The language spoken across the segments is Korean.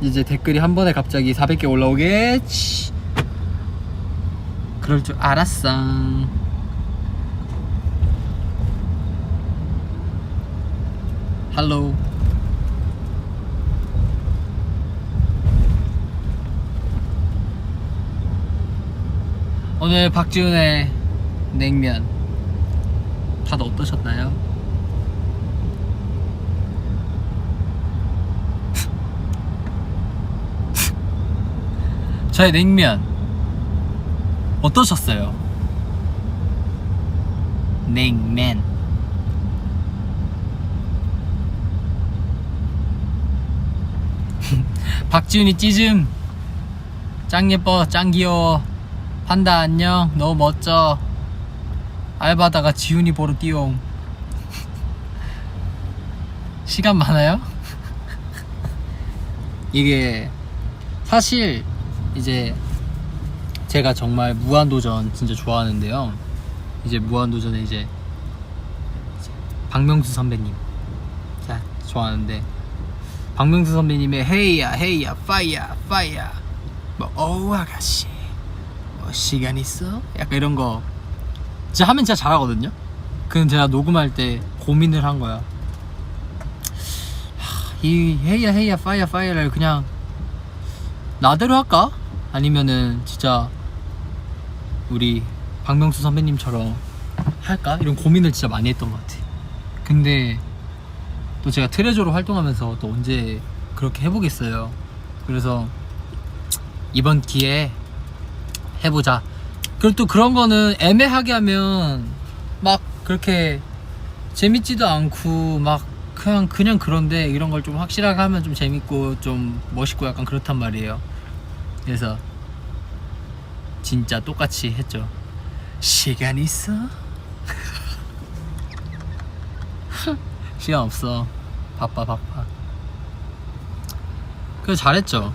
이제 댓글이 한 번에 갑자기 400개 올라오겠지. 그럴 줄 알았어. 할로. 오늘 박지훈의 냉면 다들 어떠셨나요? 저의 냉면 어떠셨어요? 냉면. 박지훈이 찌즘. 짱 예뻐, 짱 귀여워. 판다 안녕, 너무 멋져. 알바다가 지훈이 보러 뛰어옴. 시간 많아요? 이게 사실 이제 제가 정말 무한도전 진짜 좋아하는데요. 이제 무한도전에 이제 박명수 선배님 자 좋아하는데, 박명수 선배님의 헤이야 헤이야 파이야 파이야 뭐 어우 아가씨 뭐 시간 있어? 약간 이런 거 진짜 하면 진짜 잘하거든요. 그건 제가 녹음할 때 고민을 한 거야. 이 헤이야 헤이야 파이야 파이야를 그냥 나대로 할까? 아니면은 진짜 우리 박명수 선배님처럼 할까? 이런 고민을 진짜 많이 했던 것 같아. 근데 또 제가 트레저로 활동하면서 또 언제 그렇게 해보겠어요. 그래서 이번 기회에 해보자. 그리고 또 그런 거는 애매하게 하면 막 그렇게 재밌지도 않고 막 그냥 그런데, 이런 걸 좀 확실하게 하면 좀 재밌고 좀 멋있고 약간 그렇단 말이에요. 그래서 진짜 똑같이 했죠. 시간 있어? 시간 없어. 바빠. 그래서 잘했죠.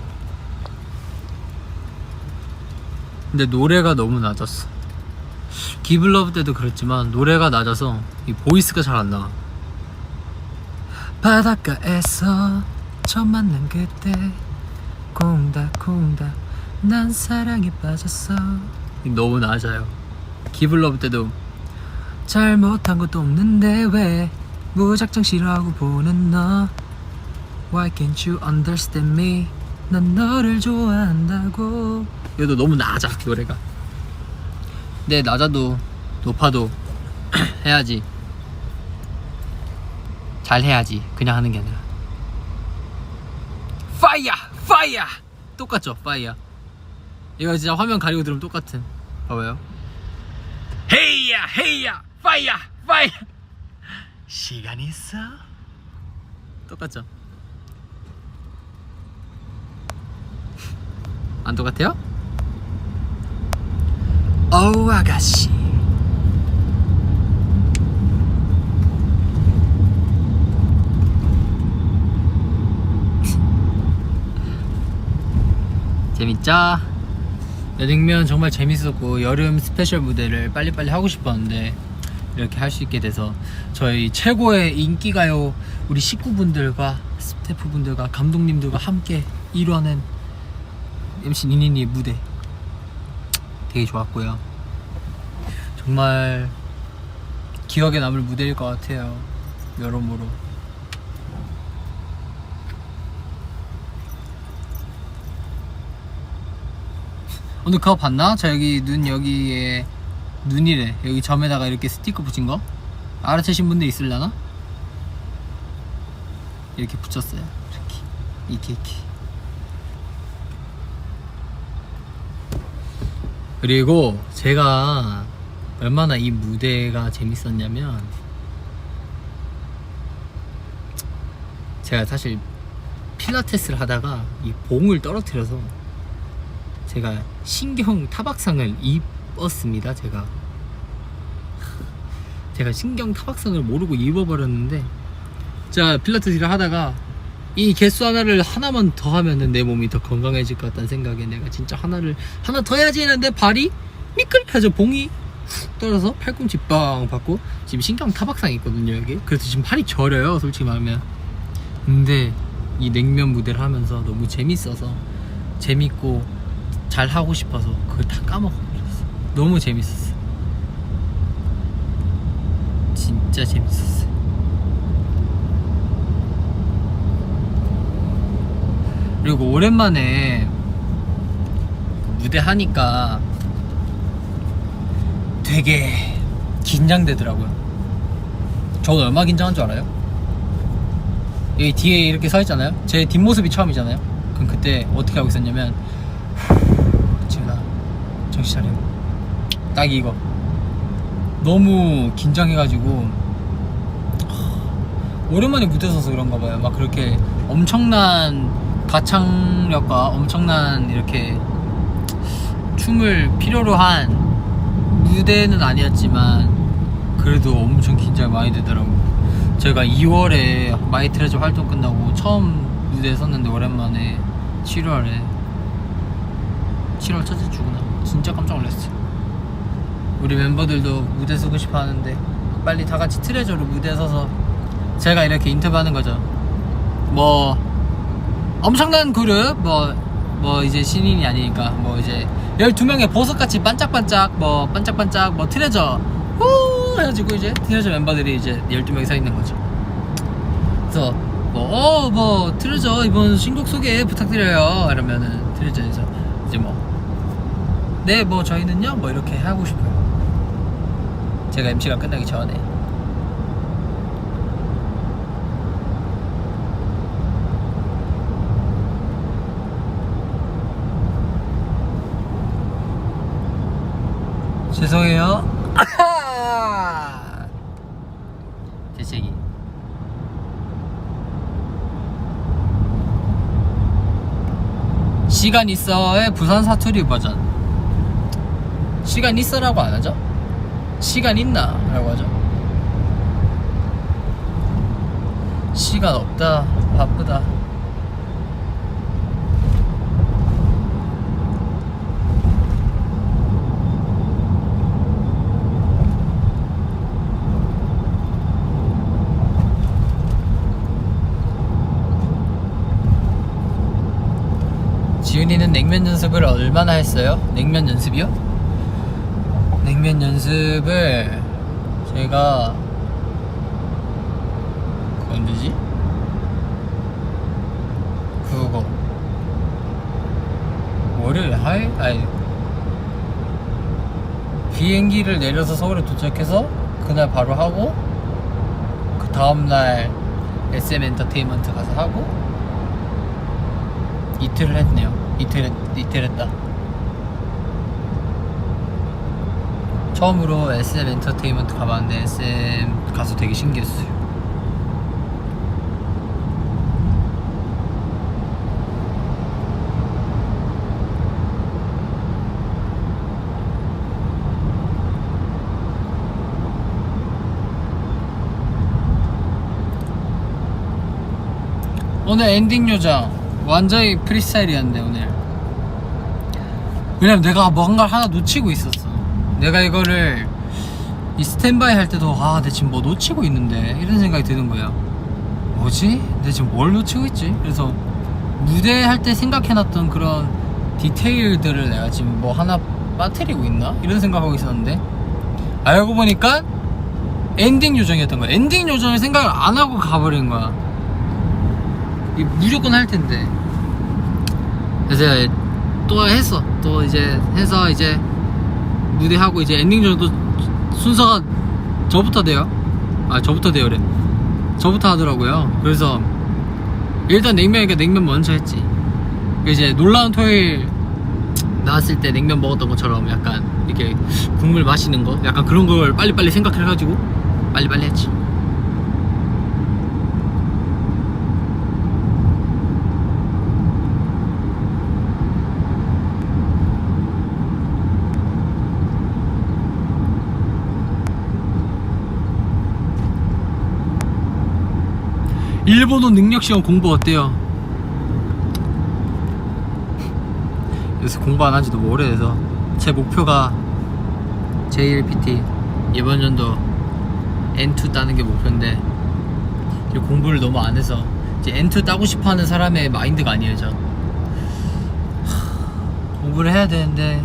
근데 노래가 너무 낮았어. 기블러브 때도 그랬지만 노래가 낮아서 이 보이스가 잘 안 나와. 바닷가에서 처음 만난 그때 콩닥콩닥 난 사랑에 빠졌어. 너무 낮아요. 기블러브 때도 잘못한 것도 없는데 왜 무작정 싫어하고 보는 너. Why can't you understand me? 난 너를 좋아한다고. 이것도 너무 낮아 노래가. 근데 낮아도 높아도 해야지. 잘 해야지. 그냥 하는 게 아니라. 파이야 똑같죠? 파이야. 이거 진짜 화면 가리고 들으면 똑같은. 봐봐요. 헤이야 파이야 시간 있어? 똑같죠? 안 똑같아요? 어우 아가씨. 재밌죠? 냉면 정말 재밌었고 여름 스페셜 무대를 빨리빨리 하고 싶었는데 이렇게 할 수 있게 돼서 저희 최고의 인기가요 우리 식구분들과 스태프분들과 감독님들과 함께 이뤄낸 MC 니니니의 무대 되게 좋았고요. 정말 기억에 남을 무대일 것 같아요. 여러모로. 오늘 그거 봤나? 저 여기 눈 여기에 눈이래. 여기 점에다가 이렇게 스티커 붙인 거 알아채신 분들 있으려나? 이렇게 붙였어요. 이렇게 그리고 제가 얼마나 이 무대가 재밌었냐면, 제가 사실 필라테스를 하다가 이 봉을 떨어뜨려서 제가 신경 타박상을 입었습니다. 제가 신경 타박상을 모르고 입어버렸는데, 제가 필라테스를 하다가 이 개수 하나만 더 하면은 내 몸이 더 건강해질 것 같다는 생각에 내가 진짜 하나 더 해야지 했는데 발이 미끌해서 봉이 훅 떨어서 팔꿈치 빵 받고 지금 신경 타박상이 있거든요 여기. 그래서 지금 팔이 저려요 솔직히 말하면. 근데 이 냉면 무대를 하면서 너무 재밌어서 재밌고 잘 하고 싶어서 그걸 다 까먹어버렸어. 너무 재밌었어. 진짜 재밌었어. 그리고 오랜만에 무대 하니까 되게 긴장되더라고요. 저 얼마나 긴장한 줄 알아요? 여기 뒤에 이렇게 서 있잖아요. 제 뒷모습이 처음이잖아요. 그럼 그때 어떻게 하고 있었냐면 지훈아 정신 차려. 딱 이거 너무 긴장해가지고 오랜만에 무대 서서 그런가 봐요. 막 그렇게 엄청난 가창력과 엄청난 이렇게 춤을 필요로 한 무대는 아니었지만 그래도 엄청 긴장 많이 되더라고. 제가 2월에 마이 트레저 활동 끝나고 처음 무대에 섰는데 오랜만에 7월 첫째 주구나. 진짜 깜짝 놀랐어요. 우리 멤버들도 무대 서고 싶어 하는데 빨리 다 같이 트레저로 무대에 서서 제가 이렇게 인터뷰하는 거죠. 뭐 엄청난 그룹 뭐 이제 신인이 아니니까 뭐 이제 12명의 보석같이 반짝반짝 뭐 트레저 후 해가지고 이제 트레저 멤버들이 이제 12명이 서 있는 거죠. 그래서 뭐 트레저 이번 신곡 소개 부탁드려요 이러면은 트레저에서 이제 네 뭐 저희는요 뭐 이렇게 하고 싶어요. 제가 MC가 끝나기 전에. 죄송해요. 재채기. 시간 있어의 부산 사투리 버전. 시간 있어라고 안 하죠? 시간 있나? 라고 하죠. 시간 없다. 바쁘다. 지훈이는 냉면 연습을 얼마나 했어요? 냉면 연습이요? 냉면 연습을 제가 그거 언제지? 그거 월요일 화요일? 아니 비행기를 내려서 서울에 도착해서 그날 바로 하고 그 다음날 SM 엔터테인먼트 가서 하고 이틀을 했네요. 이틀 했다. 처음으로 SM 엔터테인먼트 가봤는데 SM 가서 되게 신기했어요. 오늘 엔딩 요정 완전히 프리스타일이었는데 오늘. 왜냐면 내가 뭔가 하나 놓치고 있었어. 내가 이거를 이 스탠바이 할 때도 내가 지금 뭐 놓치고 있는데 이런 생각이 드는 거야. 뭐지? 내가 지금 뭘 놓치고 있지? 그래서 무대 할 때 생각해놨던 그런 디테일들을 내가 지금 뭐 하나 빠뜨리고 있나? 이런 생각하고 있었는데 알고 보니까 엔딩 요정이었던 거야. 엔딩 요정을 생각을 안 하고 가버린 거야. 무조건 할 텐데. 그래서 또 했어. 또 이제 해서 이제 무대하고 이제 엔딩 요정도 순서가 저부터 돼요. 저부터 돼요래. 저부터 하더라고요. 그래서 일단 냉면이니까 냉면 먼저 했지. 이제 놀라운 토요일 나왔을 때 냉면 먹었던 것처럼 약간 이렇게 국물 마시는 거 약간 그런 걸 빨리빨리 생각해가지고 빨리빨리 했지. 일본어 능력시험 공부 어때요? 요새 공부 안 한지 너무 오래돼서 제 목표가 JLPT 이번 연도 N2 따는 게 목표인데 공부를 너무 안 해서 이제 N2 따고 싶어하는 사람의 마인드가 아니에요. 전 공부를 해야 되는데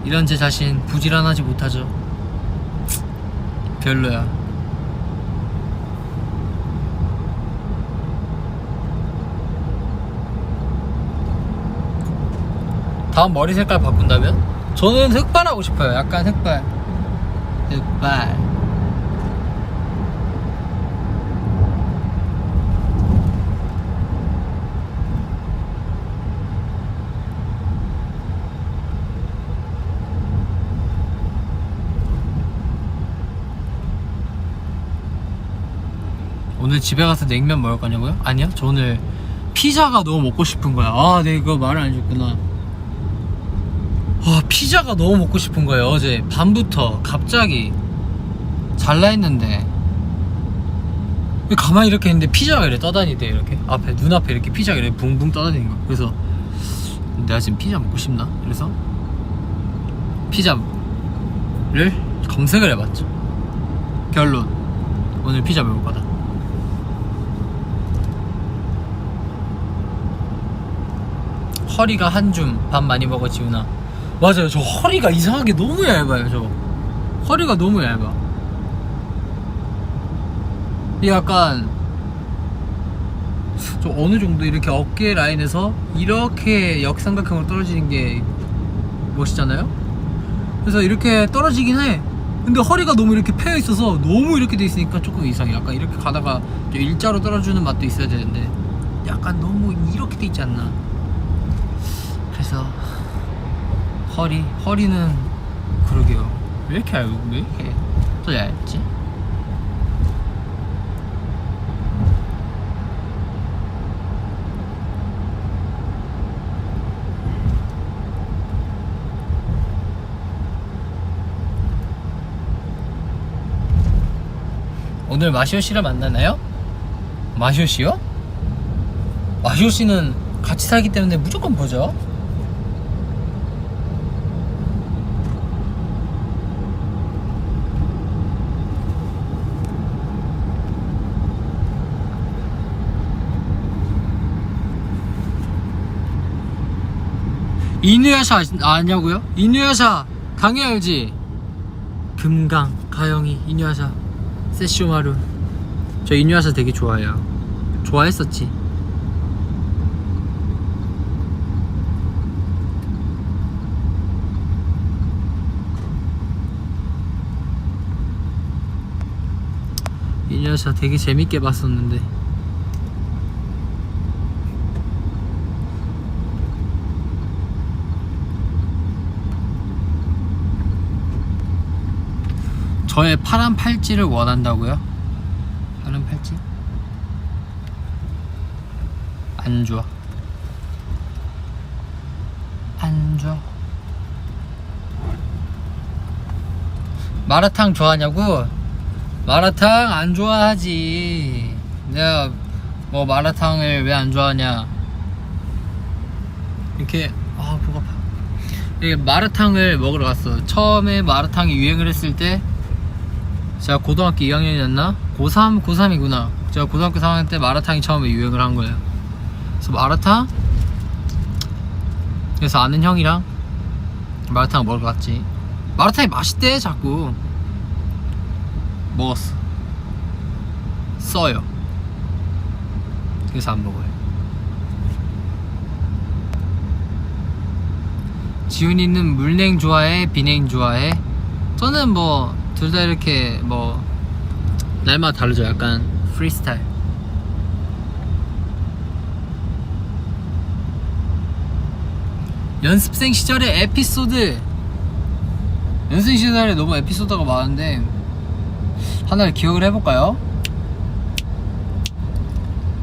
이런 제 자신 부지런하지 못하죠. 별로야. 다음 머리 색깔 바꾼다면? 저는 흑발 하고 싶어요. 약간 흑발. 오늘 집에 가서 냉면 먹을 거냐고요? 아니요, 저 오늘 피자가 너무 먹고 싶은 거야. 아, 내가 이거 말을 안 해줬구나. 와, 피자가 너무 먹고 싶은 거예요. 어제 밤부터 갑자기 잘라 했는데 가만히 이렇게 했는데 피자가 이렇게 떠다니대. 이렇게 앞에 눈앞에 이렇게 피자가 이렇게 붕붕 떠다니는 거야. 그래서 내가 지금 피자 먹고 싶나? 그래서 피자를 검색을 해봤죠. 결론, 오늘 피자 먹을 거다. 허리가 한 줌 밥 많이 먹어 지훈아. 맞아요, 저 허리가 이상하게 너무 얇아요. 저 허리가 너무 얇아. 이 약간 저 어느 정도 이렇게 어깨 라인에서 이렇게 역삼각형으로 떨어지는 게 멋있잖아요. 그래서 이렇게 떨어지긴 해. 근데 허리가 너무 이렇게 패여 있어서 너무 이렇게 돼 있으니까 조금 이상해. 약간 이렇게 가다가 일자로 떨어지는 맛도 있어야 되는데 약간 너무 이렇게 돼 있지 않나. 그래서 허리는 그러게요. 왜 이렇게 얇고 왜 이렇게 더 얇지? 오늘 마시오 씨를 만나나요? 마시오 씨요? 마시오 씨는 같이 살기 때문에 무조건 보죠. 이누야샤 아냐고요? 이누야샤 당연히 알지. 금강, 가영이, 이누야샤, 세쇼마루. 저 이누야샤 되게 좋아해요. 좋아했었지. 이누야샤 되게 재밌게 봤었는데. 저의 파란 팔찌를 원한다고요? 파란 팔찌? 안 좋아. 안 좋아. 마라탕 좋아하냐고? 마라탕 안 좋아하지. 내가 뭐 마라탕을 왜 안 좋아하냐. 이렇게 목 아파. 이게 마라탕을 먹으러 갔어. 처음에 마라탕이 유행을 했을 때 제가 고등학교 2학년이었나? 고3이구나. 제가 고등학교 3학년 때 마라탕이 처음에 유행을 한 거예요. 그래서 마라탕? 그래서 아는 형이랑 마라탕 먹으러 갔지. 마라탕이 맛있대 자꾸. 먹었어. 써요. 그래서 안 먹어요. 지훈이는 물냉 좋아해? 비냉 좋아해? 저는 뭐 둘 다 이렇게 뭐 날마다 다르죠. 약간 프리스타일. 연습생 시절의 에피소드. 연습생 시절에 너무 에피소드가 많은데 하나를 기억을 해볼까요?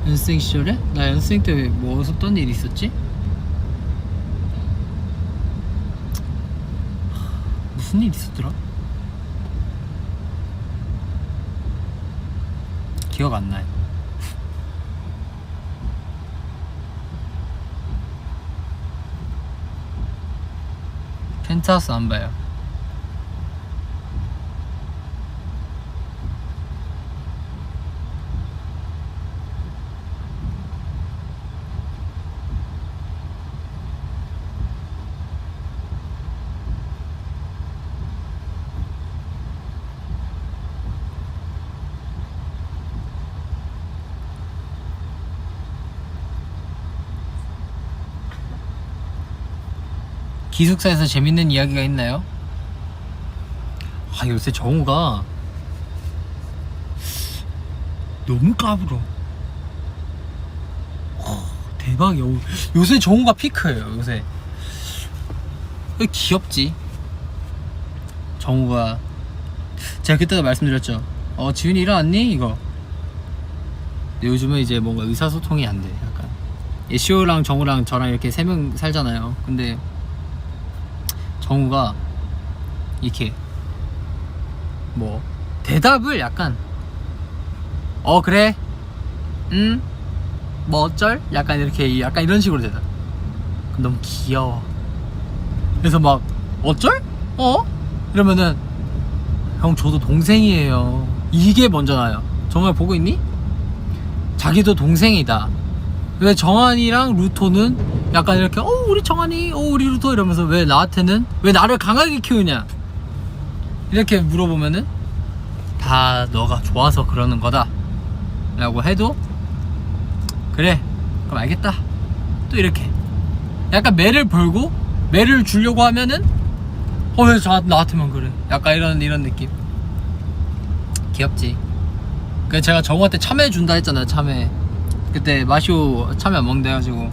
연습생 시절에? 나 연습생 때 뭐 어떤 일이 있었지? 무슨 일 있었더라? 기억 안 나요. 펜트하우스 안 봐요. 기숙사에서 재밌는 이야기가 있나요? 아, 요새 정우가 너무 까불어. 대박이야. 요새 정우가 피크예요. 요새 귀엽지. 정우가 제가 그때도 말씀드렸죠. 지윤이 일어났니? 이거. 근데 요즘은 이제 뭔가 의사소통이 안 돼. 약간 예시오랑 정우랑 저랑 이렇게 3명 살잖아요. 근데 정우가 이렇게 뭐 대답을 약간 그래 뭐 어쩔? 약간 이렇게 약간 이런 식으로 대답. 너무 귀여워. 그래서 막 어쩔? 이러면은 형 저도 동생이에요. 이게 먼저 나요. 정말 보고 있니? 자기도 동생이다. 왜 정한이랑 루토는 약간 이렇게 우리 정한이 우리 루토 이러면서 왜 나한테는 왜 나를 강하게 키우냐 이렇게 물어보면은 다 너가 좋아서 그러는 거다 라고 해도 그래 그럼 알겠다 또 이렇게 약간 매를 벌고 매를 주려고 하면은 왜 나한테만 그래 약간 이런 느낌. 귀엽지. 그래서 제가 정우한테 참외 준다 했잖아요. 참외 그때 마시오 참외 안 먹는다 해가지고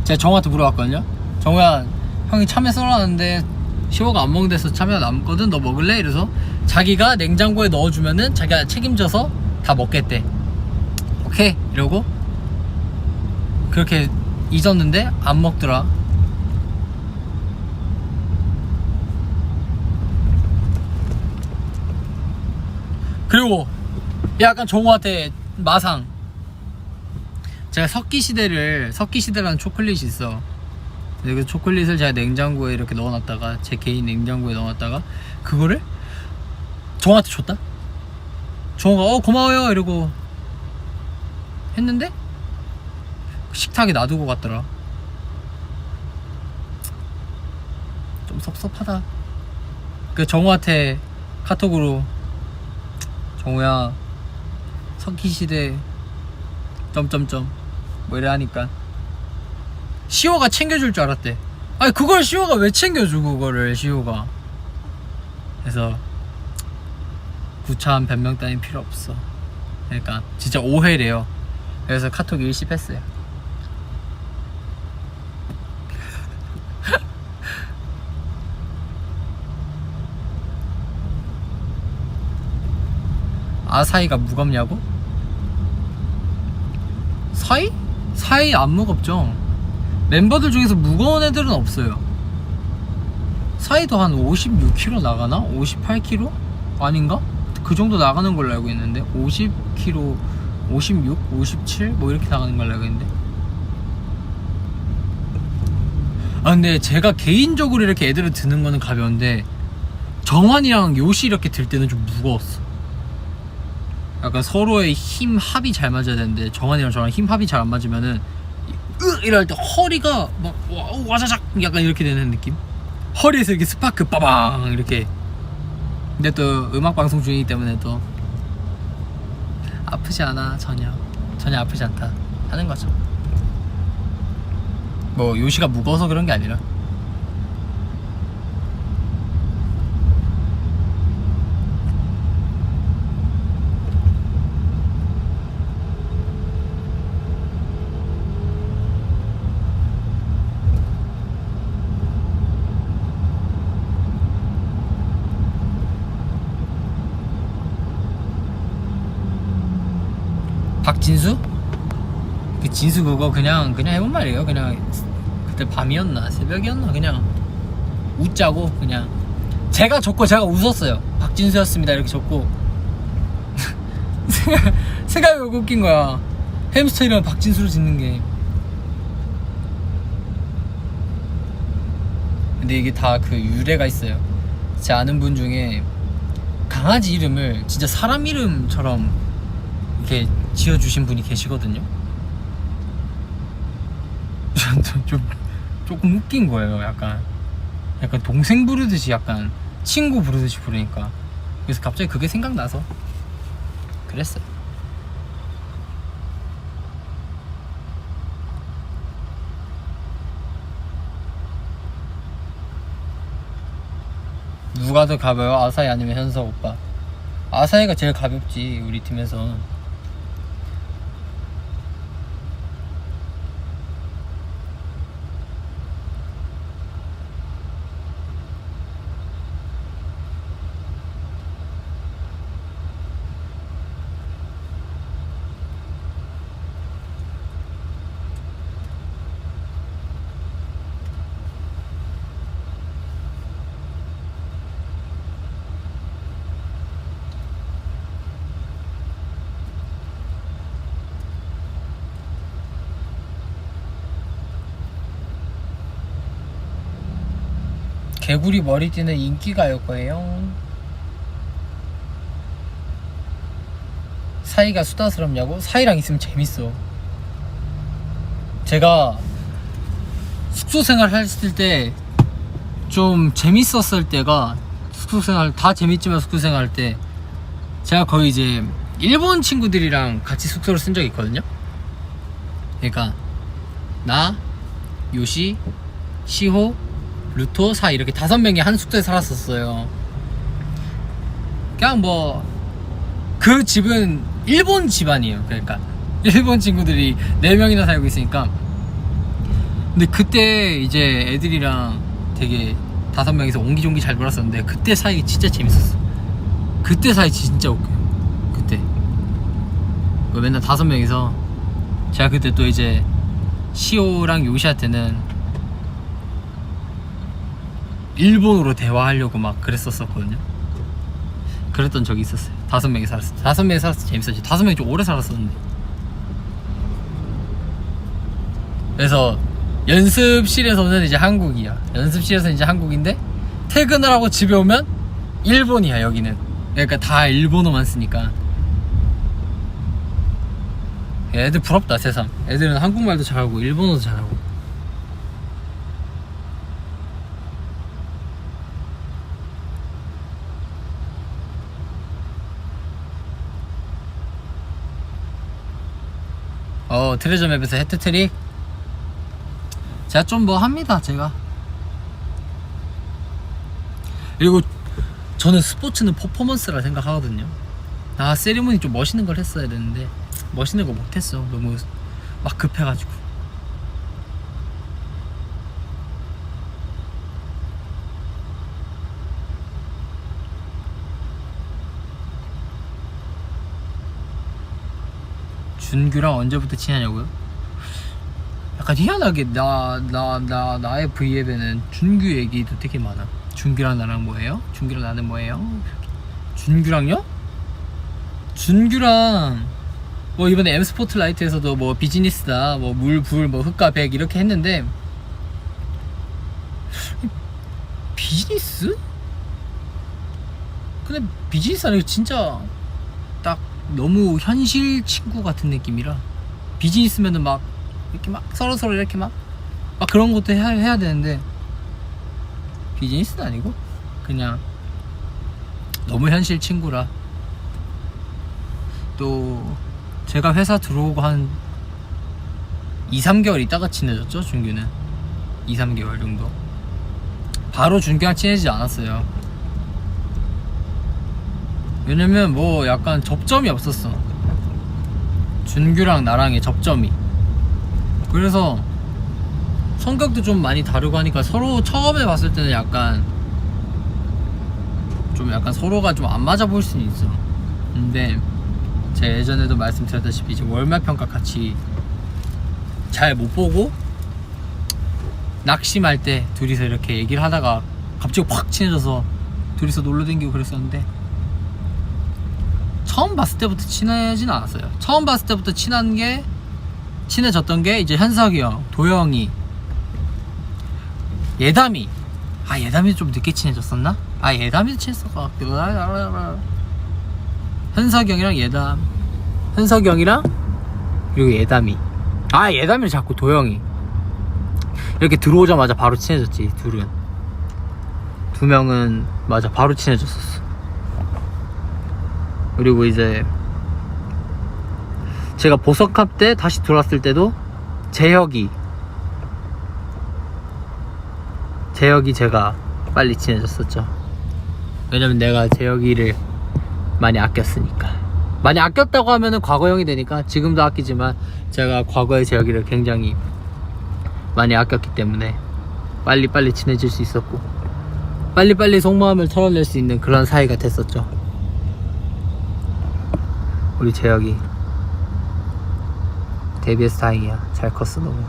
제가 정우한테 물어봤거든요. 정우야 형이 참외 썰어놨는데 시호가 안 먹는데서 참외가 남거든 너 먹을래? 이래서 자기가 냉장고에 넣어주면은 자기가 책임져서 다 먹겠대. 오케이 이러고 그렇게 잊었는데 안 먹더라. 그리고 약간 정우한테 마상. 제가 석기시대라는 초콜릿이 있어. 그 초콜릿을 제가 냉장고에 이렇게 넣어놨다가 제 개인 냉장고에 넣어놨다가 그거를 정우한테 줬다. 정우가 고마워요 이러고 했는데 식탁에 놔두고 갔더라. 좀 섭섭하다. 그 정우한테 카톡으로 정우야 석기시대 점점점 뭐 이래 하니까 시호가 챙겨줄 줄 알았대. 아니 그걸 시호가 왜 챙겨줘 그거를 시호가. 그래서 구차한 변명 따윈 필요 없어. 그러니까 진짜 오해래요. 그래서 카톡 일십했어요. 아사히가 무겁냐고? 사이 안 무겁죠. 멤버들 중에서 무거운 애들은 없어요. 사이도 한 56kg 나가나? 58kg? 아닌가? 그 정도 나가는 걸로 알고 있는데 50kg, 56, 57? 뭐 이렇게 나가는 걸로 알고 있는데. 근데 제가 개인적으로 이렇게 애들을 드는 거는 가벼운데 정환이랑 요시 이렇게 들 때는 좀 무거웠어. 약간 서로의 힘 합이 잘 맞아야 되는데 정한이랑 저랑 힘 합이 잘 안 맞으면은 이럴 때 허리가 막 와자작 약간 이렇게 되는 느낌? 허리에서 이렇게 스파크 빠방 이렇게. 근데 또 음악방송 중이기 때문에 또 아프지 않아. 전혀 아프지 않다 하는 거죠. 뭐 요시가 무거워서 그런 게 아니라. 박진수? 그 진수 그거 그냥 해본 말이에요. 그냥 그때 밤이었나 새벽이었나 그냥 웃자고 그냥 제가 적고 제가 웃었어요. 박진수였습니다 이렇게 적고 생각이 왜 웃긴 거야. 햄스터 이름 박진수로 짓는 게. 근데 이게 다 그 유래가 있어요. 제 아는 분 중에 강아지 이름을 진짜 사람 이름처럼 이렇게 지어주신 분이 계시거든요. 조금 웃긴 거예요. 약간 동생 부르듯이 약간 친구 부르듯이 부르니까. 그래서 갑자기 그게 생각나서 그랬어요. 누가 더 가벼워? 아사히 아니면 현석 오빠? 아사히가 제일 가볍지 우리 팀에서. 개구리 머리띠는 인기가요 거예요. 사이가 수다스럽냐고? 사이랑 있으면 재밌어. 제가 숙소 생활 했을 때 좀 재밌었을 때가, 숙소 생활 다 재밌지만 숙소 생활 할 때 제가 거의 이제 일본 친구들이랑 같이 숙소를 쓴 적이 있거든요. 그러니까 나, 요시, 시호, 루토, 사 이렇게 5명이 한 숙소에 살았었어요. 그냥 뭐 그 집은 일본 집안이에요. 그러니까 일본 친구들이 4명이나 살고 있으니까. 근데 그때 이제 애들이랑 되게 5명이서 옹기종기 잘 놀았었는데 그때 사이 진짜 재밌었어. 그때 사이 진짜 웃겨요. 그때 맨날 5명이서, 제가 그때 또 이제 시오랑 요시한테는 일본어로 대화하려고 막 그랬었거든요. 그랬던 적이 있었어요. 5명이 살았어. 5명이 살았을 때 재밌었지. 5명이 좀 오래 살았었는데. 그래서 연습실에서는 이제 한국이야. 연습실에서는 이제 한국인데 퇴근을 하고 집에 오면 일본이야 여기는. 그러니까 다 일본어만 쓰니까. 애들 부럽다 세상. 애들은 한국말도 잘하고 일본어도 잘하고. 트레저 맵에서 해트트릭 제가 좀 뭐 합니다. 제가. 그리고 저는 스포츠는 퍼포먼스라 생각하거든요. 세리머니 좀 멋있는 걸 했어야 되는데 멋있는 거 못했어. 너무 막 급해가지고. 준규랑 언제부터 친하냐고요? 약간 희한하게 나의 V앱에는 준규 얘기도 되게 많아. 준규랑 나랑 뭐예요? 준규랑 나는 뭐예요? 준규랑요? 준규랑 뭐 이번에 M스포트라이트에서도 뭐 비즈니스다, 뭐 물, 불, 뭐 흑과 백 이렇게 했는데, 비즈니스? 근데 비즈니스 아니고 진짜 딱 너무 현실 친구 같은 느낌이라. 비즈니스면은 막 이렇게 막 서로 이렇게 막 그런 것도 해야 되는데, 비즈니스는 아니고 그냥 너무 현실 친구라. 또 제가 회사 들어오고 한 2-3개월 있다가 친해졌죠. 준규는 2-3개월 정도. 바로 준규랑 친해지지 않았어요. 왜냐면 뭐 약간 접점이 없었어, 준규랑 나랑의 접점이. 그래서 성격도 좀 많이 다르고 하니까 서로 처음에 봤을 때는 약간 서로가 좀 안 맞아 보일 수는 있어. 근데 제가 예전에도 말씀드렸다시피 이제 월말 평가 같이 잘 못 보고 낙심할 때 둘이서 이렇게 얘기를 하다가 갑자기 확 친해져서 둘이서 놀러 다니고 그랬었는데, 처음 봤을 때부터 친해진 않았어요. 처음 봤을 때부터 친해졌던 게 이제 현석이 형, 도영이, 예담이. 예담이 좀 늦게 친해졌었나? 예담이도 친했을 것 같기도 하고. 현석이 형이랑 예담, 현석이 형이랑 그리고 예담이. 예담이를 자꾸 도영이. 이렇게 들어오자마자 바로 친해졌지. 두 명은 맞아 바로 친해졌었어. 그리고 이제 제가 보석합 때 다시 들어왔을 때도 재혁이 제가 빨리 친해졌었죠. 왜냐면 내가 재혁이를 많이 아꼈으니까. 많이 아꼈다고 하면은 과거형이 되니까 지금도 아끼지만 제가 과거의 재혁이를 굉장히 많이 아꼈기 때문에 빨리빨리 친해질 수 있었고 빨리빨리 속마음을 털어낼 수 있는 그런 사이가 됐었죠. 우리 재혁이 데뷔해서 다행이야. 잘 컸어 너무.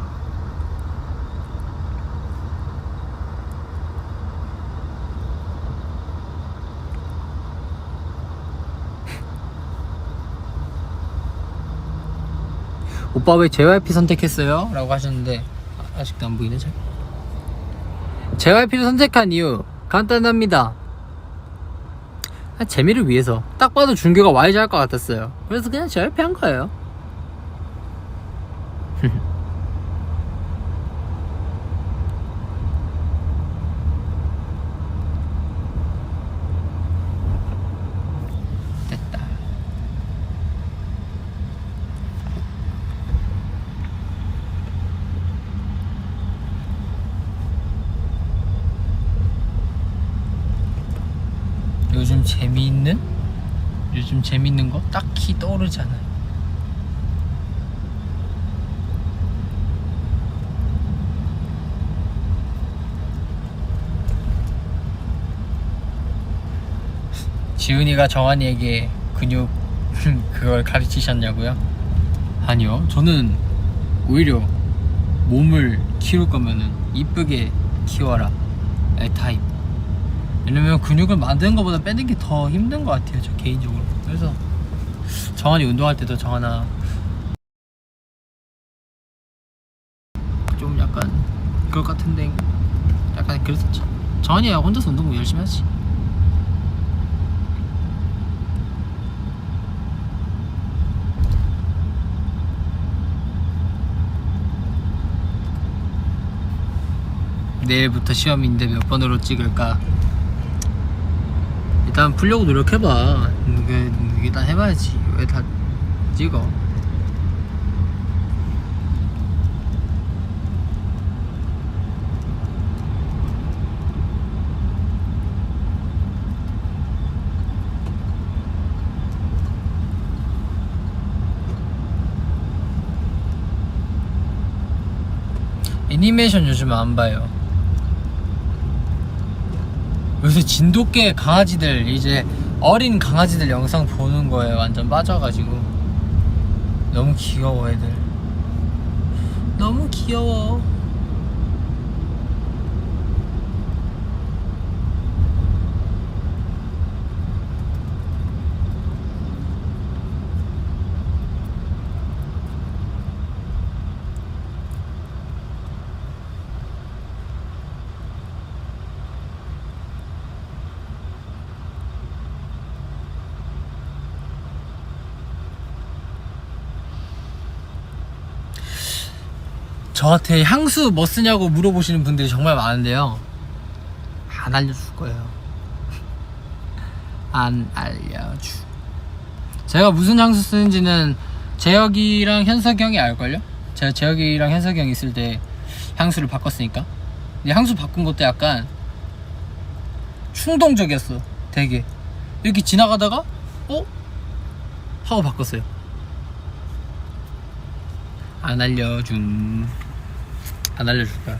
오빠 왜 JYP 선택했어요? 라고 하셨는데 아직도 안 보이네 잘. JYP를 선택한 이유 간단합니다. 재미를 위해서. 딱 봐도 준규가 YG 할 것 같았어요. 그래서 그냥 JYP 한 거예요. 됐다. 요즘 재밌는 거 딱히 떠오르지 않아요. 지훈이가 정한이에게 근육 그걸 가르치셨냐고요? 아니요. 저는 오히려 몸을 키울 거면은 이쁘게 키워라 타입. 왜냐면 근육을 만드는 것보다 빼는 게 더 힘든 것 같아요, 저 개인적으로. 그래서 정한이 운동할 때도 정한아 좀 약간 그럴 것 같은데 약간 그랬었죠. 정한이야 혼자서 운동 열심히 하지. 내일부터 시험인데 몇 번으로 찍을까? 일단 풀려고 노력해봐. 일단 해봐야지. 왜 다 찍어? 애니메이션 요즘 안 봐요. 요새 진돗개 강아지들, 이제 어린 강아지들 영상 보는 거에 완전 빠져가지고 너무 귀여워. 애들 너무 귀여워. 저한테 향수 뭐 쓰냐고 물어보시는 분들이 정말 많은데요, 안 알려줄 거예요. 안 알려주. 제가 무슨 향수 쓰는지는 재혁이랑 현석이 형이 알걸요? 제가 재혁이랑 현석이 형 있을 때 향수를 바꿨으니까. 근데 향수 바꾼 것도 약간 충동적이었어. 되게 이렇게 지나가다가 하고 바꿨어요. 안 알려줄 거야.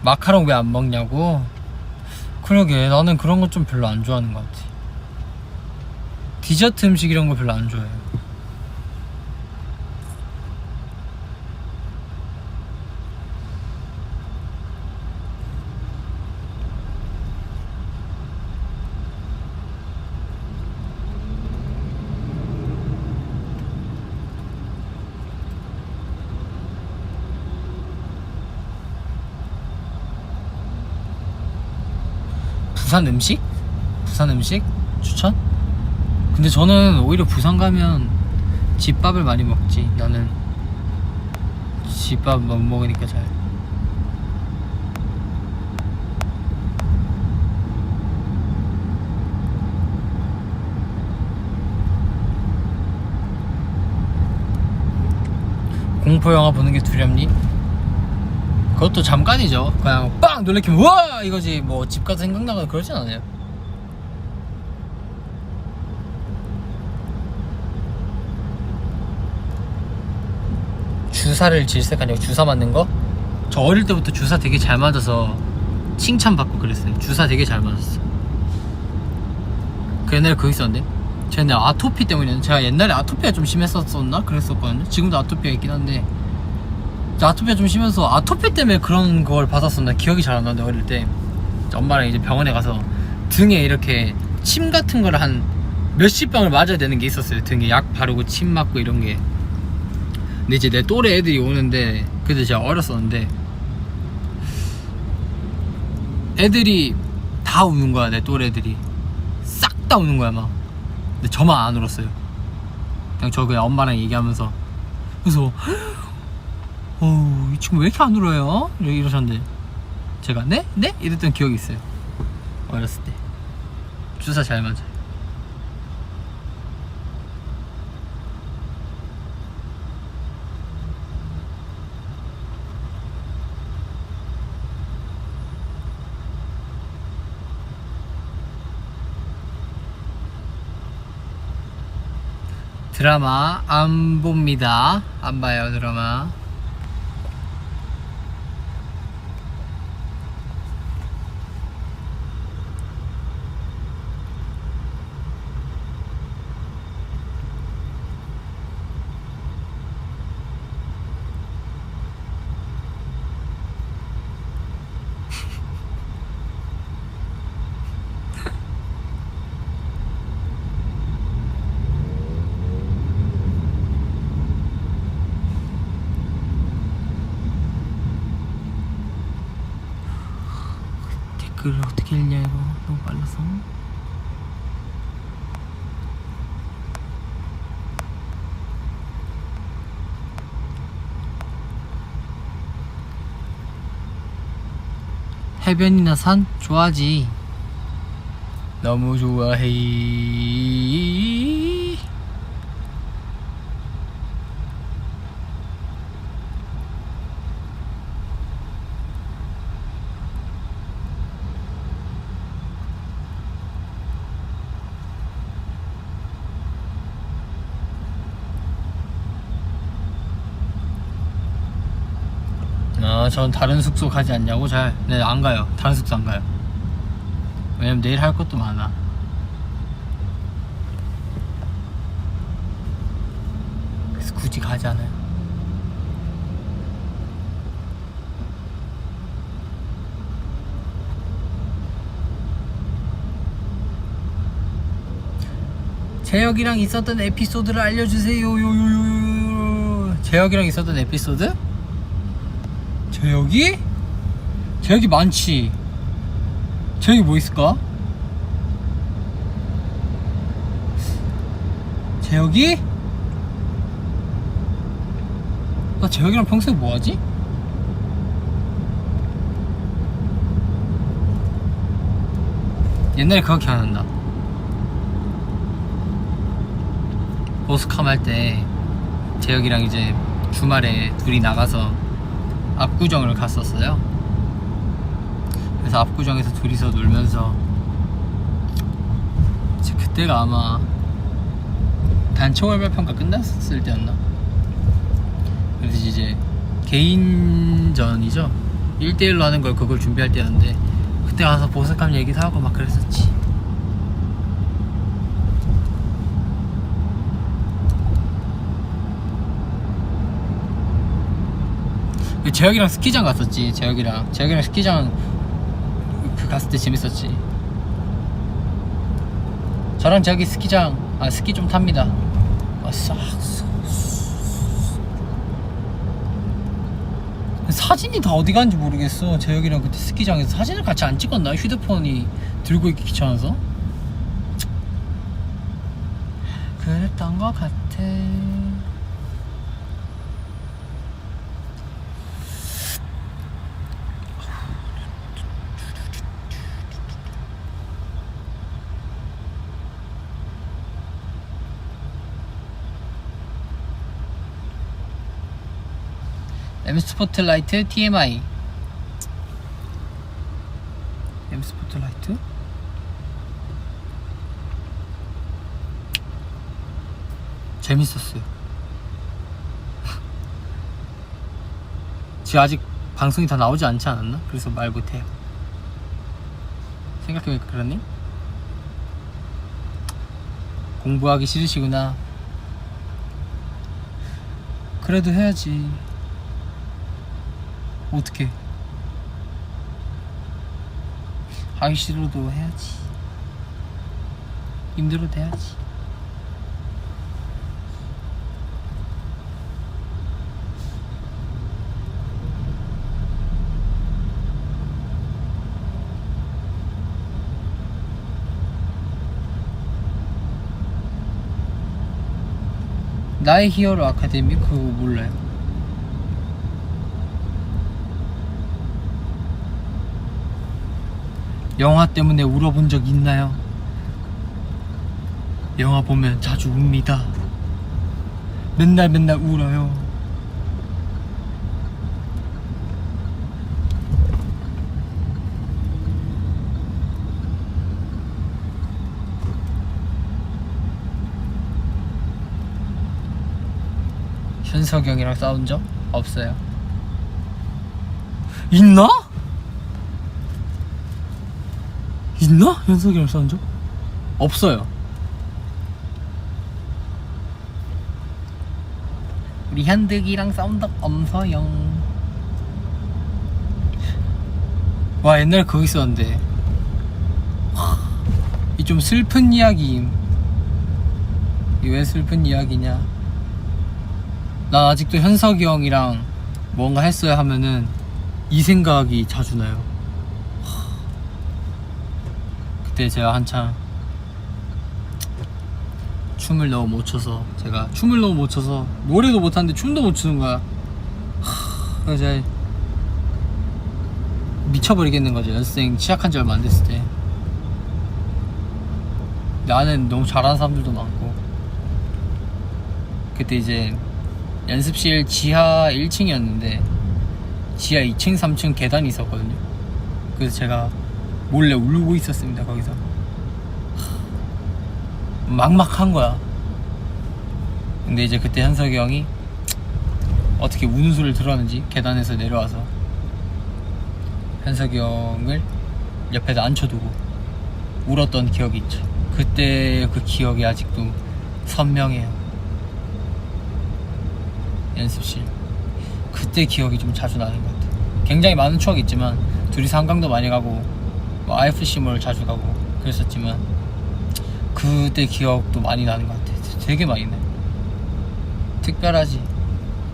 마카롱 왜 안 먹냐고? 그러게, 나는 그런 거 좀 별로 안 좋아하는 것 같아. 디저트 음식 이런 거 별로 안 좋아해요. 부산 음식? 부산 음식? 추천? 근데 저는 오히려 부산 가면 집밥을 많이 먹지. 나는 집밥 못 먹으니까 잘. 공포 영화 보는 게 두렵니? 그것도 잠깐이죠. 그냥 빵 놀래키면 우와 이거지. 뭐 집 가서 생각나거나 그러진 않아요. 주사를 질색하냐고. 주사 맞는 거? 저 어릴 때부터 주사 되게 잘 맞아서 칭찬받고 그랬어요. 주사 되게 잘 맞았어. 그 옛날에 그거 있었는데 제가 옛날에 아토피 때문에, 제가 옛날에 아토피가 좀 심했었나? 그랬었거든요. 지금도 아토피가 있긴 한데 아토피가 좀 심해서 아토피 때문에 그런 걸 받았었나 기억이 잘 안 나는데, 어릴 때 엄마랑 이제 병원에 가서 등에 이렇게 침 같은 거를 한 몇십 방울 맞아야 되는 게 있었어요. 등에 약 바르고 침 맞고 이런 게. 근데 이제 내 또래 애들이 오는데, 그때 제가 어렸었는데 애들이 다 우는 거야. 내 또래 애들이 싹 다 우는 거야 막. 근데 저만 안 울었어요. 그냥 저 그냥 엄마랑 얘기하면서, 그래서 이 친구 왜 이렇게 안 울어요? 이러셨는데 제가 네? 네? 이랬던 기억이 있어요. 어렸을 때 주사 잘 맞아요. 드라마 안 봅니다. 안 봐요 드라마. 댓글을 어떻게 읽냐 이거 너무 빨라서. 해변이나 산? 좋아하지. 너무 좋아해. 전 다른 숙소 가지 않냐고? 네, 안 가요. 다른 숙소 안 가요. 왜냐면 내일 할 것도 많아. 그래서 굳이 가지 않아요. 재혁이랑 있었던 에피소드를 알려주세요. 재혁이랑 있었던 에피소드? 재혁이? 재혁이 많지. 재혁이 뭐 있을까? 재혁이? 나 재혁이랑 평소에 뭐하지? 옛날에 그거 기억난다. 보스캄 할 때 재혁이랑 이제 주말에 둘이 나가서 압구정을 갔었어요. 그래서 압구정에서 둘이서 놀면서, 그때가 아마 단체월 발표가 끝났을 때였나? 그래서 이제 개인전이죠. 1대1로 하는 걸 그걸 준비할 때였는데, 그때 가서 보스캄 얘기도 하고 막 그랬었지. 재혁이랑 스키장 갔었지. 재혁이랑 스키장 갔을 때 재밌었지. 저랑 재혁이 스키장, 스키 좀 탑니다. 사진이 다 어디 갔는지 모르겠어. 재혁이랑 그때 스키장에서 사진을 같이 안 찍었나? 휴대폰이 들고 있기 귀찮아서. 그랬던 것 같아. M 스포트라이트 TMI. M 스포트라이트? 재밌었어요. 지금 아직 방송이 다 나오지 않지 않았나? 그래서 말 못해요. 생각해보니까 그러니? 공부하기 싫으시구나. 그래도 해야지. 어떡해. 하기 싫어도 해야지. 힘들어도 해야지. 나의 히어로 아카데미? 그거 몰라요. 영화 때문에 울어본 적 있나요? 영화 보면 자주 웁니다. 맨날 울어요. 현석이 형이랑 싸운 적 없어요. 있나? 있나? 현석이 형이랑 싸운 적? 없어요. 우리 현득이랑 싸운 적 없어요. 와, 옛날에 그거 있었는데 이 좀 슬픈 이야기임. 이 왜 슬픈 이야기냐, 나 아직도 현석이 형이랑 뭔가 했어야 하면은 이 생각이 자주 나요. 그때 제가 한창 춤을 너무 못 춰서, 제가 춤을 너무 못 춰서 노래도 못하는데 춤도 못 추는 거야. 그래서 제가 미쳐버리겠는 거죠. 연습생 시작한 지 얼마 안 됐을 때. 나는 너무 잘하는 사람들도 많고. 그때 이제 연습실 지하 1층이었는데 지하 2층 3층 계단이 있었거든요. 그래서 제가 몰래 울고 있었습니다. 거기서 막막한 거야. 근데 이제 그때 현석이 형이 어떻게 우는 소리를 들었는지 계단에서 내려와서 현석이 형을 옆에다 앉혀두고 울었던 기억이 있죠. 그때 그 기억이 아직도 선명해요. 연습실 그때 기억이 좀 자주 나는 것 같아요. 굉장히 많은 추억이 있지만 둘이서 한강도 많이 가고 뭐 IFC몰 자주 가고 그랬었지만 그때 기억도 많이 나는 것 같아요. 되게 많이 나요. 특별하지.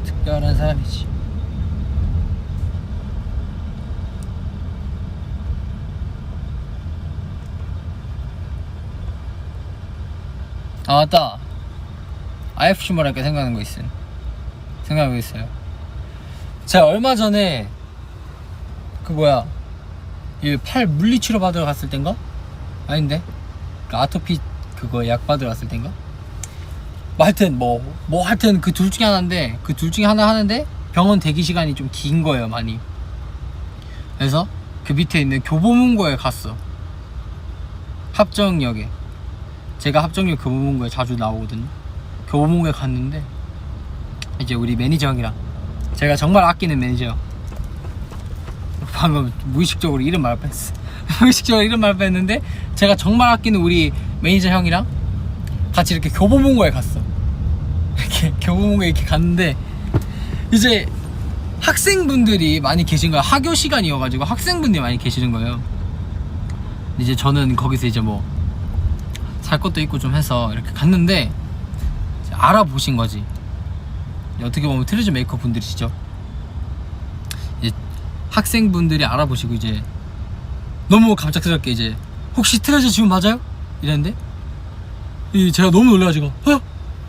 특별한 사람이지. 아, 맞다. IFC몰 할까 생각나는 거 생각하고 있어요. 제가 얼마 전에 그 뭐야, 이 팔 물리치료 받으러 갔을 땐가? 아닌데, 그 아토피 그거 약 받으러 갔을 땐가? 뭐 하여튼 하여튼 그 둘 중에 하나인데, 그 둘 중에 하나 하는데 병원 대기 시간이 좀 긴 거예요, 많이. 그래서 그 밑에 있는 교보문고에 갔어. 합정역에. 제가 합정역 교보문고에 자주 나오거든요. 교보문고에 갔는데 이제 우리 매니저 형이랑, 제가 정말 아끼는 매니저, 방금 무의식적으로 이름 말 뻔했어. 무의식적으로 이름 말 뻔했는데 제가 정말 아끼는 우리 매니저 형이랑 같이 이렇게 교보문고에 갔어. 이렇게 교보문고에 이렇게 갔는데 이제 학생분들이 많이 계신 거야. 학교 시간이어가지고 학생분들이 많이 계시는 거예요. 이제 저는 거기서 이제 뭐 살 것도 있고 좀 해서 이렇게 갔는데 알아보신 거지. 어떻게 보면 트레저 메이커 분들이시죠. 이제 학생분들이 알아보시고 이제 너무 갑작스럽게 이제 혹시 트레저 지금 맞아요? 이랬는데 제가 너무 놀라가지고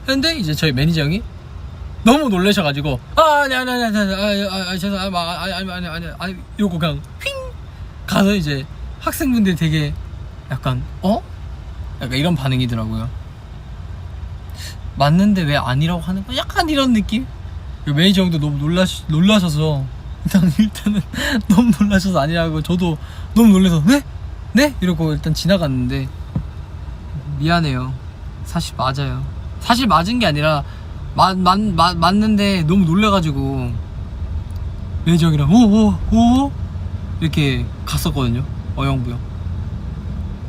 했는데 이제 저희 매니저 형이 너무 놀라셔가지고 아니 이러고 그냥 휙 가서 이제 학생분들이 되게 약간 약간 이런 반응이더라고요. 맞는데 왜 아니라고 하는 거야? 약간 이런 느낌? 매니저 형도 너무 놀라셔서 일단은 너무 놀라셔서 아니라고 저도 너무 놀라서 네? 네? 이러고 일단 지나갔는데 미안해요. 사실 맞아요. 사실 맞은 게 아니라 맞는데 너무 놀래가지고 매니저 형이랑 오 이렇게 갔었거든요. 어영부영.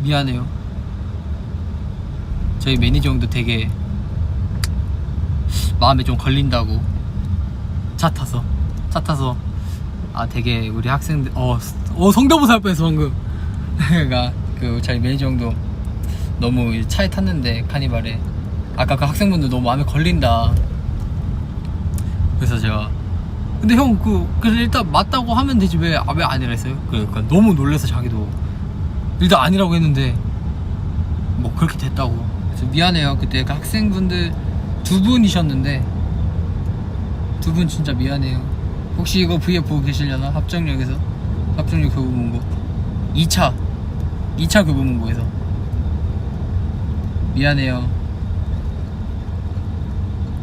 미안해요. 저희 매니저 형도 되게 마음에 좀 걸린다고 차 타서 되게 우리 학생들 성대모사 할 뻔했어 방금. 그러니까 그 저희 매니저 형도 너무 차에 탔는데 카니발에 아까 그 학생분들 너무 마음에 걸린다. 그래서 제가 근데 형 그래서 일단 맞다고 하면 되지 왜 아니라 했어요? 그러니까 너무 놀라서 자기도 일단 아니라고 했는데 뭐 그렇게 됐다고. 그래서 미안해요. 그때 그 학생분들 2분이셨는데 2분 진짜 미안해요. 혹시 이거 V앱 보고 계시려나? 합정역 교보문고 2차 교보문고에서 미안해요.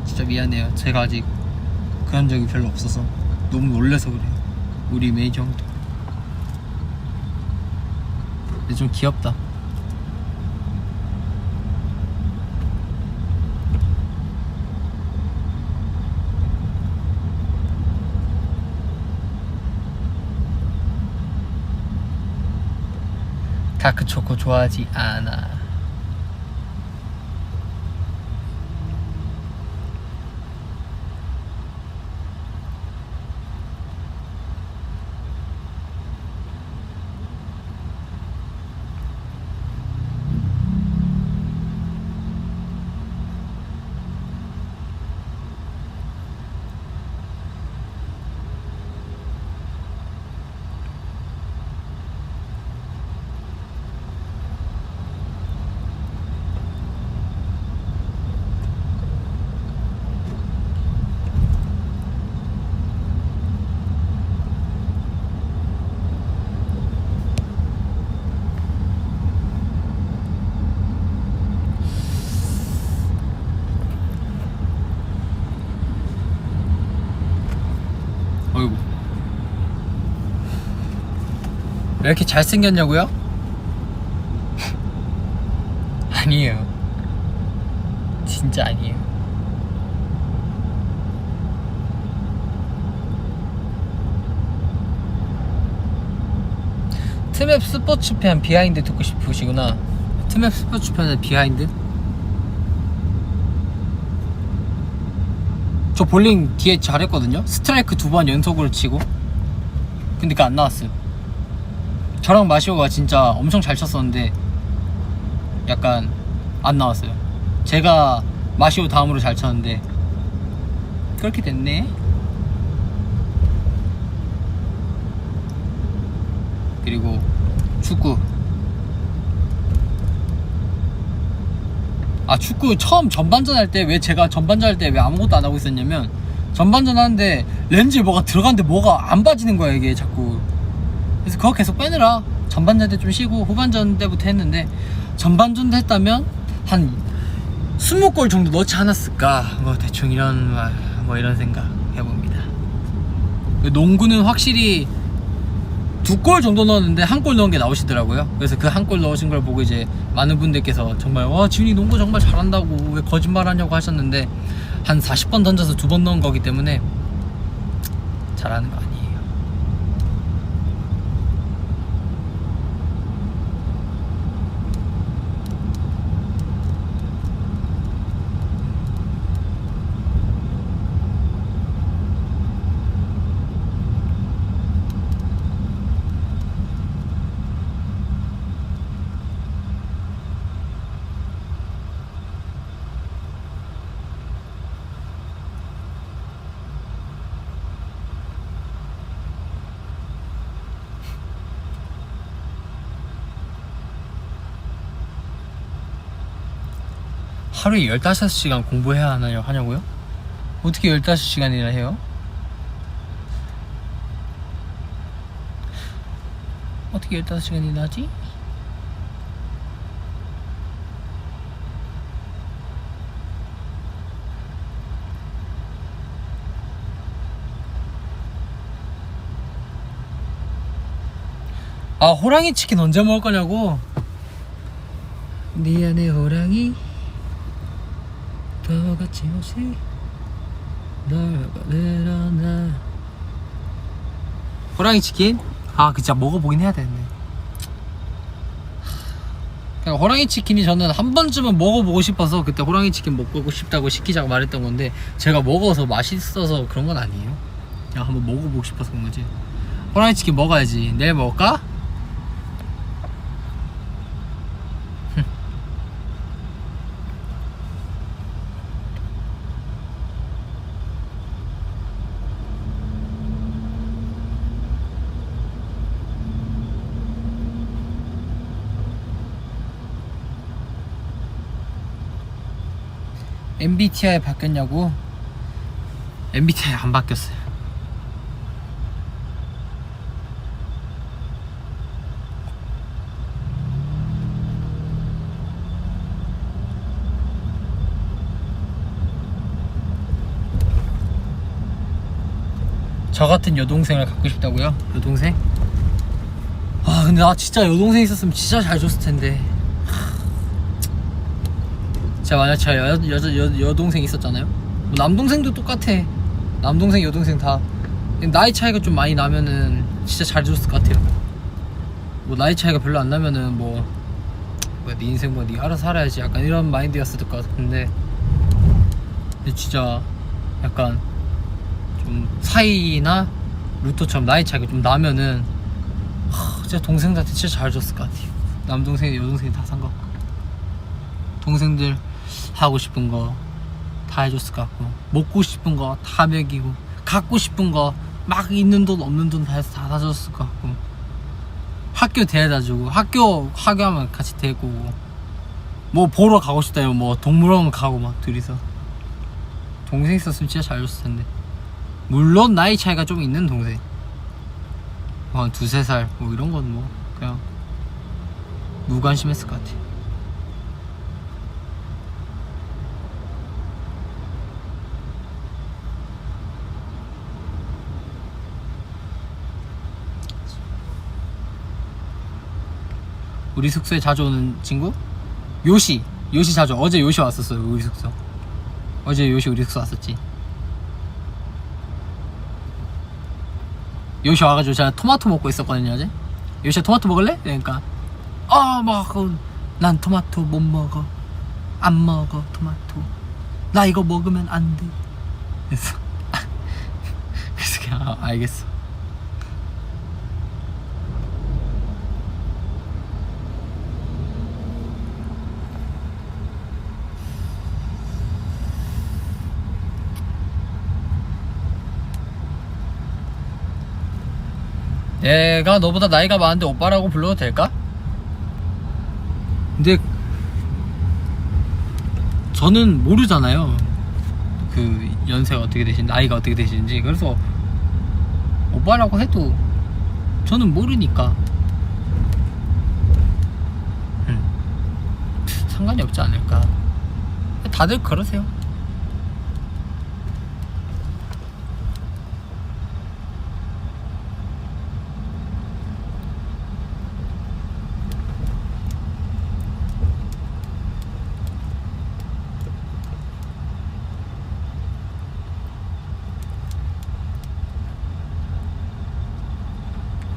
진짜 미안해요. 제가 아직 그런 적이 별로 없어서 너무 놀라서 그래요. 우리 매니저 형도. 근데 좀 귀엽다. 다크초코 좋아하지 않아. 어이구. 왜 이렇게 잘생겼냐고요? 아니에요. 진짜 아니에요. 트맵 스포츠편 비하인드 듣고 싶으시구나. 트맵 스포츠편의 비하인드? 저 볼링 뒤에 잘했거든요? 스트라이크 2번 연속으로 치고. 근데 그게 안 나왔어요. 저랑 마시오가 진짜 엄청 잘 쳤었는데 약간 안 나왔어요. 제가 마시오 다음으로 잘 쳤는데 그렇게 됐네. 그리고 축구. 축구 처음 전반전 할 때 왜 제가 전반전 할 때 왜 아무것도 안 하고 있었냐면 전반전 하는데 렌즈에 뭐가 들어갔는데 뭐가 안 빠지는 거야 이게 자꾸. 그래서 그거 계속 빼느라 전반전 때 좀 쉬고 후반전 때부터 했는데 전반전 때 했다면 한 20골 정도 넣지 않았을까 뭐 대충 이런 생각 해봅니다. 농구는 확실히 2골 정도 넣었는데 1골 넣은 게 나오시더라고요. 그래서 그 1골 넣으신 걸 보고 이제 많은 분들께서 정말 와 지훈이 농구 정말 잘한다고 왜 거짓말 하냐고 하셨는데 한 40번 던져서 2번 넣은 거기 때문에 잘하는 거 아니에요. 하루에 15시간 공부해야 하냐고요? 어떻게 15시간이나 해요? 어떻게 15시간이나 하지? 아 호랑이 치킨 언제 먹을 거냐고. 네 안에 호랑이 더 거침없이 널 거느려나. 호랑이 치킨? 아 진짜 먹어보긴 해야 되는데. 그냥 호랑이 치킨이 저는 한 번쯤은 먹어보고 싶어서 그때 호랑이 치킨 먹고 싶다고 시키자고 말했던 건데, 제가 먹어서 맛있어서 그런 건 아니에요. 그냥 한번 먹어보고 싶어서 그런 거지. 호랑이 치킨 먹어야지. 내일 먹을까? MBTI 바뀌었냐고? MBTI 안 바뀌었어요. 저 같은 여동생을 갖고 싶다고요? 여동생? 아 근데 나 진짜 여동생 있었으면 진짜 잘 줬을 텐데. 제가 만약 제가 여동생 있었잖아요? 뭐 남동생도 똑같아. 남동생 여동생 다 나이 차이가 좀 많이 나면은 진짜 잘 줬을 것 같아요. 뭐 나이 차이가 별로 안 나면은 네 인생 네 알아서 살아야지 약간 이런 마인드였을 것 같은데, 근데 진짜 약간 좀 사이나 루토처럼 나이 차이가 좀 나면은 진짜 동생들한테 진짜 잘 줬을 것 같아요. 남동생 여동생이 다 상관없고 동생들 하고 싶은 거 다 해줬을 것 같고, 먹고 싶은 거 다 먹이고, 갖고 싶은 거 막 있는 돈 없는 돈 다 사줬을 것 같고, 학교 데려다주고, 학교 하면 같이 데리고 오고, 뭐 보러 가고 싶다면 뭐 동물원 가고 막 둘이서. 동생 있었으면 진짜 잘 줬을 텐데. 물론 나이 차이가 좀 있는 동생, 한 2~3살 뭐 이런 건 뭐 그냥 무관심했을 것 같아. 우리 숙소에 자주 오는 친구? 요시 자주. 어제 요시 왔었어요. 우리 숙소 어제 요시 우리 숙소 왔었지. 요시 와가지고 제가 토마토 먹고 있었거든요. 어제 요시야 토마토 먹을래? 그러니까 난 토마토 못 먹어. 안 먹어 토마토. 나 이거 먹으면 안 돼. 그래서 그냥 알겠어. 내가 너보다 나이가 많은데 오빠라고 불러도 될까? 근데 저는 모르잖아요, 그 연세가 어떻게 되시는지 나이가 어떻게 되시는지. 그래서 오빠라고 해도 저는 모르니까 상관이 없지 않을까. 다들 그러세요.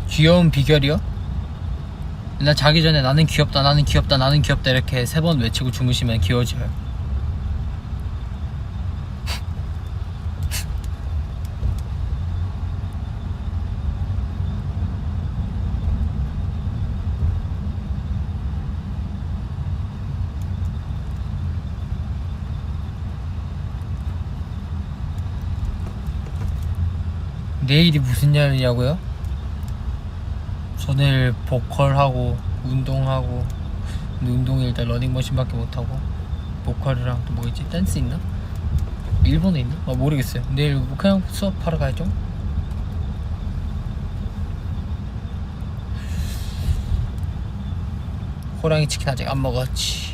귀여운 비결이요? 나 자기 전에 나는 귀엽다 나는 귀엽다 나는 귀엽다 이렇게 3번 외치고 주무시면 귀여워져요. 내일이 무슨 날이냐고요? 저 내일 보컬하고 운동하고, 근데 운동이 일단 러닝머신밖에 못하고, 보컬이랑 또 뭐 있지? 댄스 있나? 일본에 있나? 모르겠어요. 내일 그냥 수업하러 가야죠. 호랑이 치킨 아직 안 먹었지.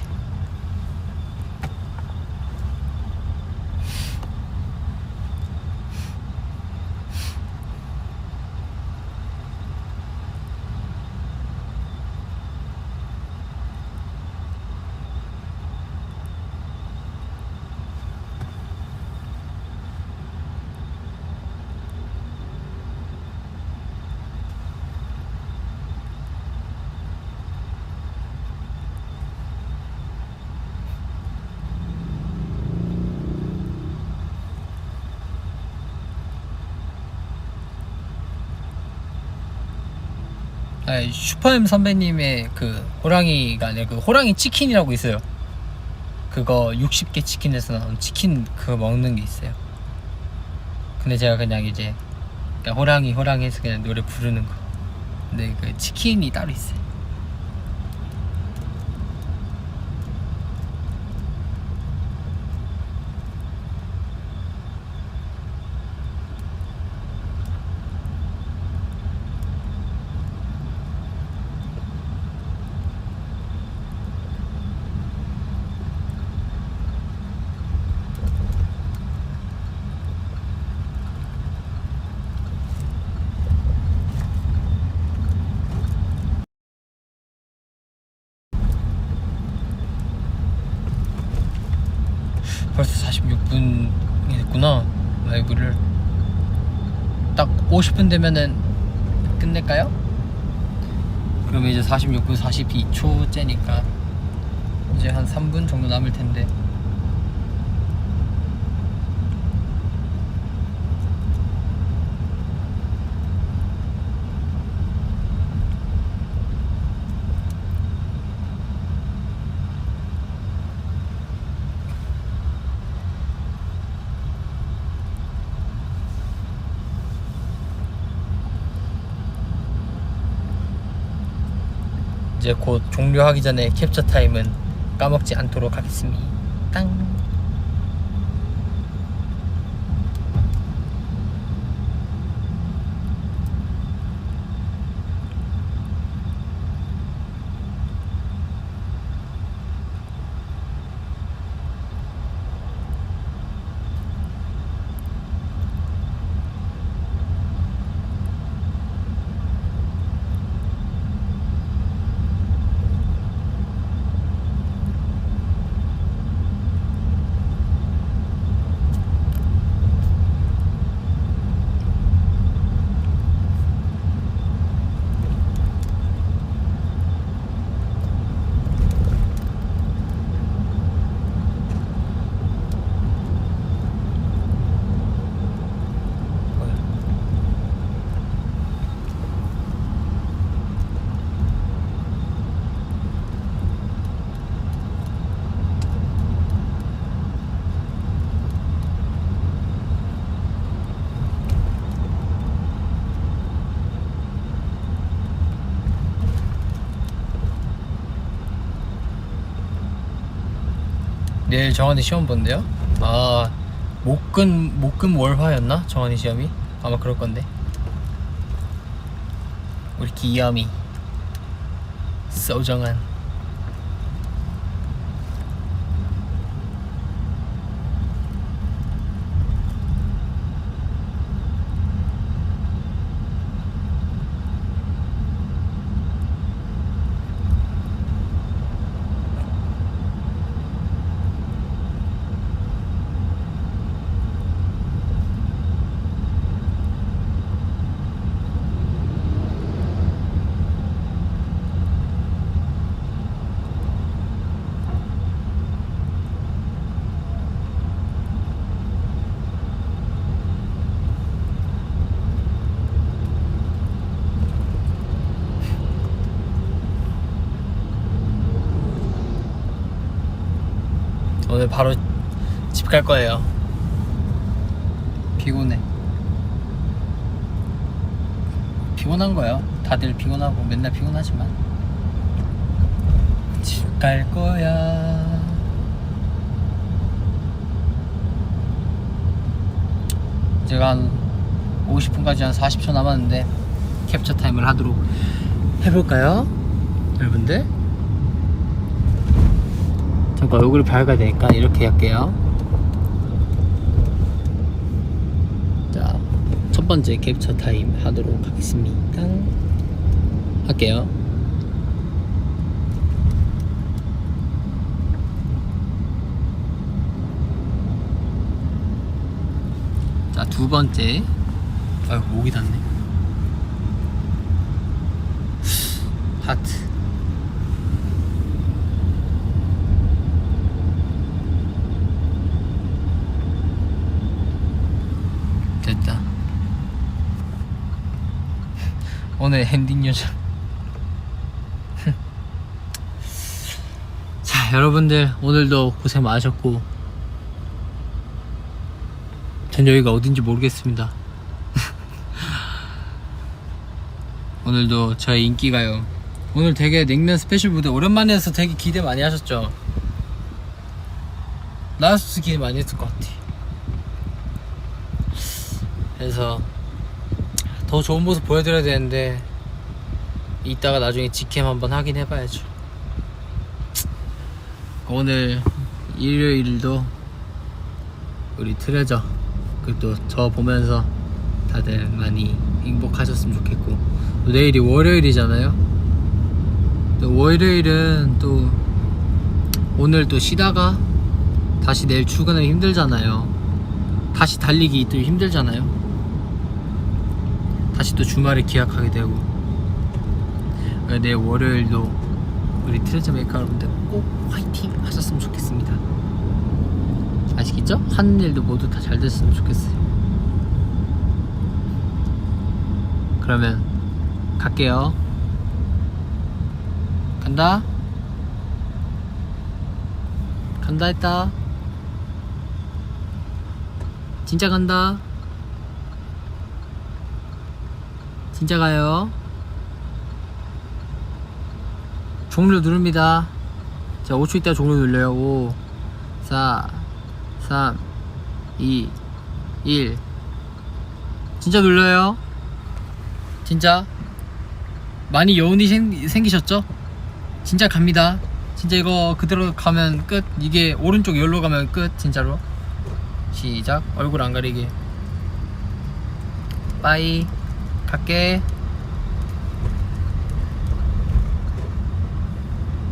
아니, 슈퍼엠 선배님의 그 호랑이가 아니라 그 호랑이 치킨이라고 있어요. 그거 60개 치킨에서 나온 치킨 그거 먹는 게 있어요. 근데 제가 그냥 이제 그냥 호랑이 해서 그냥 노래 부르는 거. 근데 그 치킨이 따로 있어요. 벌써 46분이 됐구나. 라이브를 딱 50분 되면은 끝낼까요? 그러면 이제 46분 42초째니까 이제 한 3분 정도 남을 텐데 이제 곧 종료하기 전에 캡처 타임은 까먹지 않도록 하겠습니다. 땅. 내일 정한이 시험 본대요? 아, 목금월화였나? 정한이 시험이? 아마 그럴 건데. 우리 기염이 소정한 오늘 바로 집 갈 거예요. 피곤해. 피곤한 거예요. 다들 피곤하고 맨날 피곤하지만 집 갈 거야. 제가 한 50분까지 한 40초 남았는데 캡처 타임을 하도록 해볼까요? 여러분들? 잠깐 얼굴을 밝아야 되니까 이렇게 할게요. 자, 첫 번째 캡처 타임 하도록 하겠습니다. 할게요. 자, 두 번째. 아이고, 목이 닿네. 하트. 됐다. 오늘 엔딩 요정 여러분들 오늘도 고생 많으셨고 전 여기가 어딘지 모르겠습니다. 오늘도 저의 인기가요. 오늘 되게 냉면 스페셜 무대 오랜만에 해서 되게 기대 많이 하셨죠? 나였어도 기대 많이 했을 것 같아. 그래서 더 좋은 모습 보여드려야 되는데 이따가 나중에 직캠 한번 하긴 해봐야죠. 오늘 일요일도 우리 트레저 그리고 또 저 보면서 다들 많이 행복하셨으면 좋겠고, 또 내일이 월요일이잖아요. 또 월요일은 또 오늘 또 쉬다가 다시 내일 출근하기 힘들잖아요. 다시 달리기 또 힘들잖아요. 다시 또 주말에 기약하게 되고. 내일 월요일도 우리 트레저 메이커 여러분들 꼭 화이팅 하셨으면 좋겠습니다. 아시겠죠? 하는 일도 모두 다 잘 됐으면 좋겠어요. 그러면 갈게요. 간다. 간다 했다. 진짜 간다. 진짜 가요. 종료 누릅니다. 자, 5초 있다 종료 눌러요. 5 4 3 2 1. 진짜 눌러요. 진짜 많이 여운이 생기셨죠? 진짜 갑니다. 진짜 이거 그대로 가면 끝. 이게 오른쪽 열로 가면 끝. 진짜로. 시작. 얼굴 안 가리게. 빠이. 갈게.